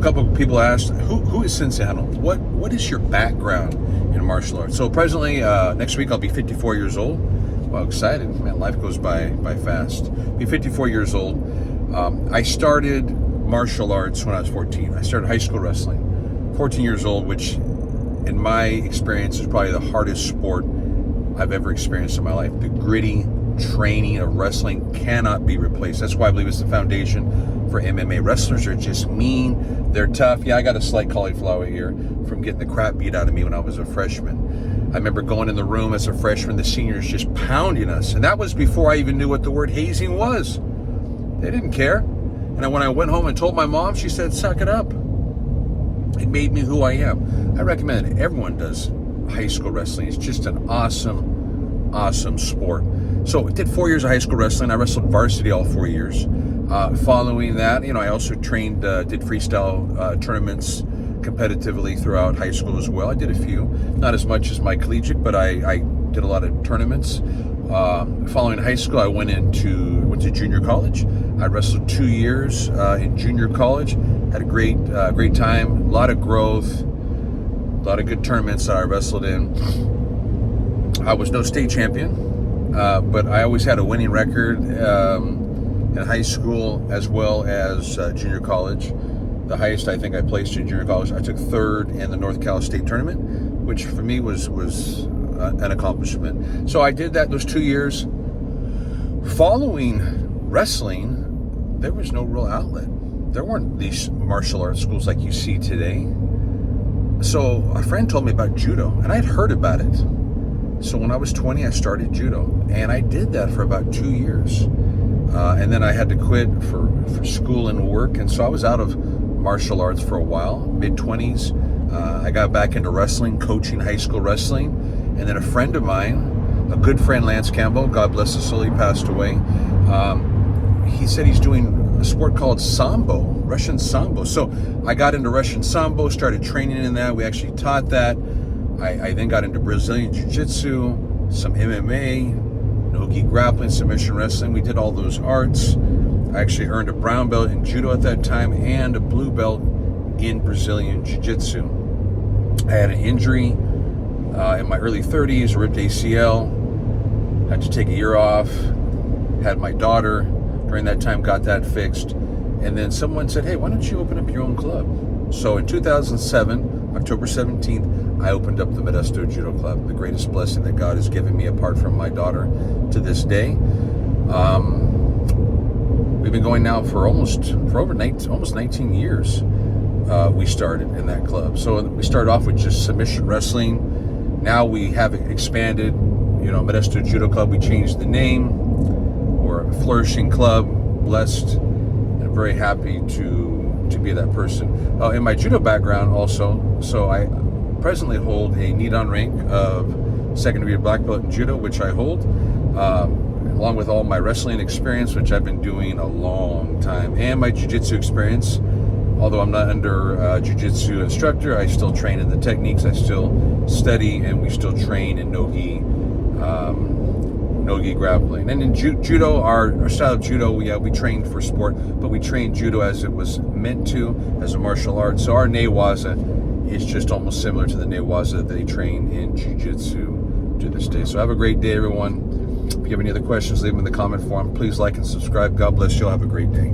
couple of people asked, who is Sensei Hano? What is your background in martial arts? So presently, next week I'll be 54 years old. Well, excited, man. Life goes by fast. Be 54 years old. I started martial arts when I was 14. I started high school wrestling. 14 years old, which in my experience is probably the hardest sport I've ever experienced in my life. The gritty training of wrestling cannot be replaced. That's why I believe it's the foundation for MMA. Wrestlers are just mean. They're tough. Yeah, I got a slight cauliflower ear from getting the crap beat out of me when I was a freshman. I remember going in the room as a freshman, the seniors just pounding us. And that was before I even knew what the word hazing was. They didn't care. And when I went home and told my mom, she said, suck it up. It made me who I am. I recommend it. Everyone does high school wrestling. It's just an awesome sport. So I did 4 years of high school wrestling. I wrestled varsity all 4 years. Following that, I also trained, did freestyle tournaments competitively throughout high school as well. I did a few, not as much as my collegiate, but I did a lot of tournaments. Following high school, I went to junior college. I wrestled 2 years in junior college. Had a great time. A lot of growth. A lot of good tournaments that I wrestled in. I was no state champion, but I always had a winning record in high school as well as junior college. The highest I think I placed in junior college, I took third in the North Cal State tournament, which for me was an accomplishment. So I did that those 2 years. Following wrestling, there was no real outlet. There weren't these martial arts schools like you see today. So a friend told me about judo, and I'd heard about it. So when I was 20, I started judo, and I did that for about 2 years. And then I had to quit for school and work, and so I was out of martial arts for a while, mid-20s. I got back into wrestling, coaching high school wrestling, and then a friend of mine, a good friend, Lance Campbell, God bless his soul, he passed away. He said he's doing a sport called Sambo, Russian Sambo. So I got into Russian Sambo, started training in that. We actually taught that. I then got into Brazilian Jiu-Jitsu, some MMA, no-gi grappling, submission wrestling. We did all those arts. I actually earned a brown belt in Judo at that time and a blue belt in Brazilian Jiu-Jitsu. I had an injury in my early 30s, ripped ACL, had to take a year off, had my daughter during that time, got that fixed. And then someone said, hey, why don't you open up your own club? So in 2007, October 17th, I opened up the Modesto Judo Club, the greatest blessing that God has given me apart from my daughter to this day. We've been going now for almost 19 years. We started in that club. So we started off with just submission wrestling. Now we have expanded, Modesto Judo Club. We changed the name. We're a flourishing club, blessed, and very happy to be that person. In my judo background also, so I presently hold a Nidan rank of second degree black belt in judo, which I hold, along with all my wrestling experience, which I've been doing a long time, and my jiu-jitsu experience. Although I'm not under a jiu-jitsu instructor, I still train in the techniques, I still study, and we still train in no-gi grappling. And in judo, our style of judo, we trained for sport, but we trained judo as it was meant to, as a martial art. So our newaza is just almost similar to the newaza that they train in jiu-jitsu to this day. So have a great day, everyone. If you have any other questions, leave them in the comment form. Please like and subscribe. God bless you. Have a great day.